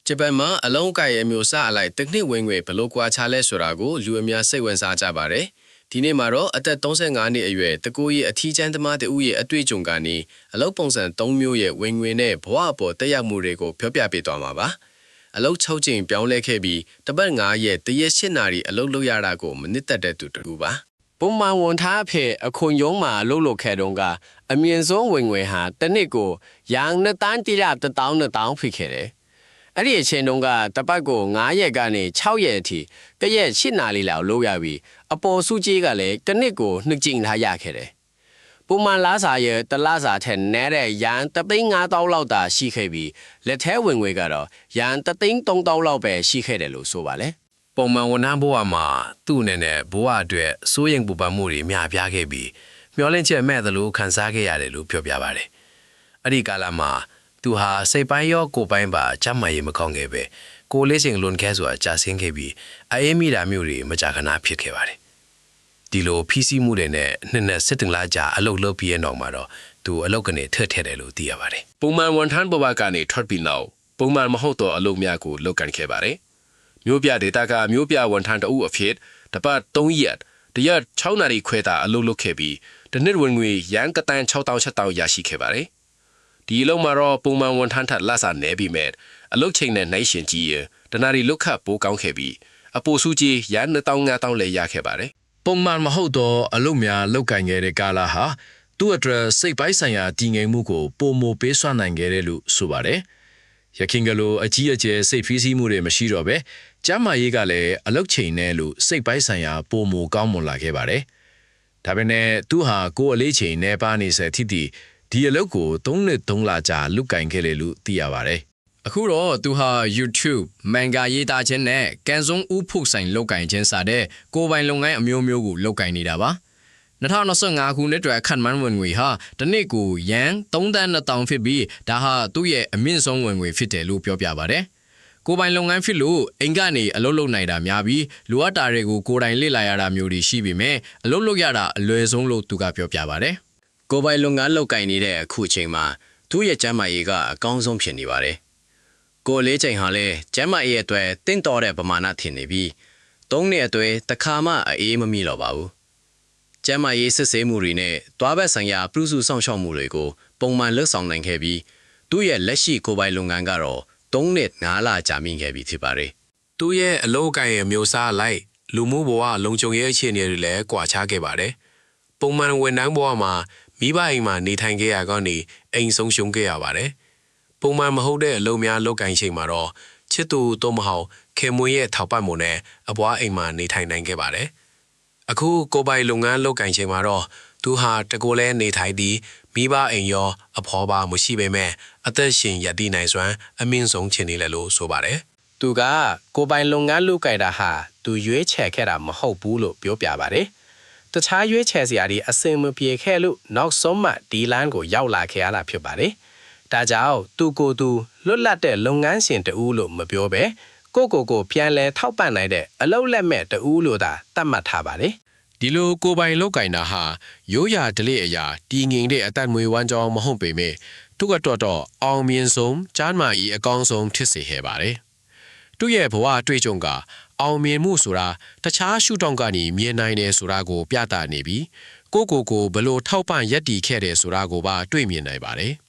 ဂျပန်မှာအလုံးအကရဲ့မျိုးစားအလိုက်တစ်နှစ်ဝင်ငွေဘလို့ကွာခြားလဲဆိုတာကိုလူအများစိတ်ဝင်စားကြပါတယ်။ဒီနေ့မှာတော့အသက်35နှစ်အရွယ်တကူရဲ့အထီးကျန်းသမားတဦးရဲ့အတွေ့အကြုံကနေအလုံးပုံစံ3မျိုးရဲ့ဝင်ငွေနဲ့ဘဝအပေါ်တက်ရောက်မှုတွေကိုပြောပြပေးသွားမှာပါ။အလုံး6ချိန်ပြောင်းလဲခဲ့ပြီးတပတ်9ရက်တရက်8နာရီအလုံးလုပ်ရတာကိုမနစ်သက်တဲ့သူတူပါ။ ပုံမှန်ဝန်ထမ်းအဖြစ်အခုရုံးမှာအလုပ်လုပ်ခဲ့တုန်းကအမြင့်ဆုံးဝင်ငွေဟာတစ်နှစ်ကိုရန်2တန်းတိရ1000ဖြစ်ခဲ့တယ်။အဲ့ဒီအချိန်တုန်းကတပတ်ကို9ရက်ကနေ6ရက်အထိတရက်8နာရီလောက်လုပ်ရပြီးအပေါ်စုကြီးကလည်းတစ်နှစ်ကို2ကြိမ်ထားရခဲ့တယ်။ပုံမှန်လားစာရဲ့တလားစာထက်နည်းတဲ့ရန်35000လောက်သာရှိခဲ့ပြီးလက်ထဲဝင်ငွေကတော့ရန်33000လောက်ပဲရှိခဲ့တယ်လို့ဆိုပါလေ ပုံမှန်ဝန်ထမ်းဘဝမှာသူ့အနေနဲ့ဘဝအတွက်စိုးရိမ်ပူပန်မှုတွေများပြားခဲ့ပြီးမျောလင့်ချက်မဲ့သလိုခံစားခဲ့ရတယ်လို့ပြောပြပါတယ်။အဲ့ဒီကာလမှာသူဟာစိတ်ပိုင်းရောကိုယ်ပိုင်းပါကျန်းမာရေးမကောင်းခဲ့ပဲကိုယ်လေးချိန်လွန်ခဲစွာကြာဆင်းခဲ့ပြီးအေးမိတာမျိုးတွေမကြာခဏဖြစ်ခဲ့ပါတယ်။ဒီလိုဖိစီးမှုတွေနဲ့နှစ်နဲ့စစ်တင်လာကြအလုပ်လုပ်ပြီးရနောက်မှာတော့သူအလုပ်ကနေထွက်ထက်တယ်လို့သိရပါတယ်။ ပုံမှန်ဝန်ထမ်းဘဝကနေထွက်ပြီးနောက်ပုံမှန်မဟုတ်တော့အလုပ်များကိုလုပ်ကန်ခဲ့ပါတယ်။မျိုးပြဒေတာကမျိုးပြဝန်ထမ်းတအုပ်အဖြစ်တပတ်3ရက်တရက်6နာရီခွဲတာအလုပ်လုပ်ခဲ့ပြီးတစ်နှစ်ဝင်ငွေရန်ကတန်6000ရရှိခဲ့ပါတယ်။ဒီအလုပ်မှာတော့ပုံမှန်ဝန်ထမ်းထက်လက်စာနေပြီးမဲ့အလုပ်ချိန်နဲ့နိုင်ရှင်ကြီးရတနာရီလုတ်ခတ်ပိုးကောင်းခဲ့ပြီးအပိုစုကြီးရန်2500လည်းရခဲ့ပါတယ်။ ပုံမှန်မဟုတ်တော့အလုပ်များလုပ်ကင်ခဲ့တဲ့ကာလဟာသူ့အတွက်စိတ်ပိုင်းဆိုင်ရာတည်ငြိမ်မှုကိုပုံမပေးစွမ်းနိုင်ခဲ့တယ်လို့ဆိုပါတယ်။ရခင်ကလိုအကြီးအကျယ်စိတ်ဖိစီးမှုတွေမရှိတော့ပဲကျမ်းမာရေးကလည်းအလုပ်ချိန်နဲ့လို့စိတ်ပိုင်းဆိုင်ရာပုံမကောင်းမွန်လာခဲ့ပါတယ်။ဒါပေမဲ့သူဟာကိုယ်အလေးချိန်နဲ့ပါနေစေထိဒီအလုပ်ကို3နှစ်3လကြာလုပ်ကင်ခဲ့လေလို့သိရပါတယ်။ အခုတော့သူဟာ YouTube မန်ဂါရေးသားခြင်းနဲ့ကန်စုံဦးဖုတ်ဆိုင်လုပ်ကင်ခြင်းစတဲ့ကိုယ်ပိုင်လုပ်ငန်းအမျိုးမျိုးကိုလုပ်ကင်နေတာပါ2025ခုနှစ်အတွက်ခန့်မှန်းဝင်ငွေဟာတစ်နှစ်ကိုရန်3,200,000ဖြစ်ပြီးဒါဟာသူ့ရဲ့အမြင့်ဆုံးဝင်ငွေဖြစ်တယ်လို့ပြောပြပါတယ်ကိုယ်ပိုင်လုပ်ငန်းဖြစ်လို့အိမ်ကနေအလုပ်လုပ်နိုင်တာများပြီးလိုအပ်တာတွေကိုကိုယ်တိုင်လေ့လာရတာမျိုးတွေရှိပေမဲ့အလုပ်လုပ်ရတာအလွယ်ဆုံးလို့သူကပြောပြပါတယ်ကိုယ်ပိုင်လုပ်ငန်းလုပ်ကင်နေတဲ့အခုချိန်မှာသူ့ရဲ့ကျန်းမာရေးကအကောင်းဆုံးဖြစ်နေပါတယ်ကိုယ်လေးချိန်ဟာလည်းကျန်းမာရေးအတွက်တင့်တော်တဲ့ပမာဏထင်နေပြီး3နှစ်အတွက်တစ်ခါမှအေးမမိတော့ပါဘူးကျန်းမာရေးစစ်ဆေးမှုတွေနဲ့တွားဘက်ဆိုင်ရာပြုစုဆောင်ရှောက်မှုတွေကိုပုံမှန်လှုပ်ဆောင်နိုင်ခဲ့ပြီးသူ့ရဲ့လက်ရှိကိုယ်ပိုင်လုပ်ငန်းကတော့3နှစ်5လကြာမြင့်ခဲ့ပြီဖြစ်ပါတယ်။သူ့ရဲ့အလုပ်အကိုင်ရဲ့မျိုးစားလိုက်လူမှုဘဝလုံခြုံရေးအခြေအနေတွေလည်းကွာခြားခဲ့ပါတယ်။ပုံမှန်ဝန်ထမ်းဘဝမှာမိဘအိမ်မှာနေထိုင်ခဲ့ရကောင်းနေအိမ်ဆုံးရှုံးခဲ့ရပါတယ်။ပုံမှန်မဟုတ်တဲ့အလုပ်များလုပ်ကိုင်ချိန်မှာတော့ချစ်သူတို့မဟုတ်ခင်မွေးရဲ့ထောက်ပံ့မှုနဲ့အပွားအိမ်မှာနေထိုင်နိုင်ခဲ့ပါတယ်။အခုကိုယ်ပိုင်လုပ်ငန်းလုပ်ကိုင်ချိန်မှာတော့သူဟာတကိုယ်လဲနေထိုင်ပြီးမိဘအိမ်ရောအဖော်ပါမရှိပေမဲ့အသက်ရှင်ရည်တည်နိုင်စွမ်းအမြင့်ဆုံးချင်နေလေလို့ဆိုပါတယ်။သူကကိုယ်ပိုင်လုပ်ငန်းလုပ်ကိုင်တာဟာသူရွေးချယ်ခဲ့တာမဟုတ်ဘူးလို့ပြောပြပါတယ်။တခြားရွေးချယ်စရာတွေအစင်မပြေခဲ့လို့နောက်ဆုံးမှဒီလမ်းကိုရောက်လာခဲ့ရတာဖြစ်ပါတယ်။ဒါကြောင့်သူကိုယ်သူလွတ်လပ်တဲ့လုပ်ငန်းရှင်တဦးလို့မပြောပဲကိုပြန်လဲထောက်ပံ့နိုင်တဲ့အလုပ်လက်မဲ့တဦးလို့သာသတ်မှတ်ထားပါတယ်။ဒီလိုကိုယ်ပိုင်လုပ်ကင်တာဟာရိုးရာဓလေ့အရာတည်ငြိမ်တဲ့အသက်မွေးဝမ်းကြောင်းမဟုတ်ပေမဲ့သူကတော့အောင်မြင်ဆုံးကျမ်းမာရေးအကောင်းဆုံးဖြစ်စေခဲ့ပါတယ်။သူ့ရဲ့ဘဝအတွေ့အကြုံကအောင်မြင်မှုဆိုတာတခြားရှုထောင့်ကနေမြင်နိုင်တယ်ဆိုတာကိုပြသနေပြီးကိုဘလို့ထောက်ပံ့ရက်တည်ခဲ့တယ်ဆိုတာကိုပါတွေ့မြင်နိုင်ပါတယ်။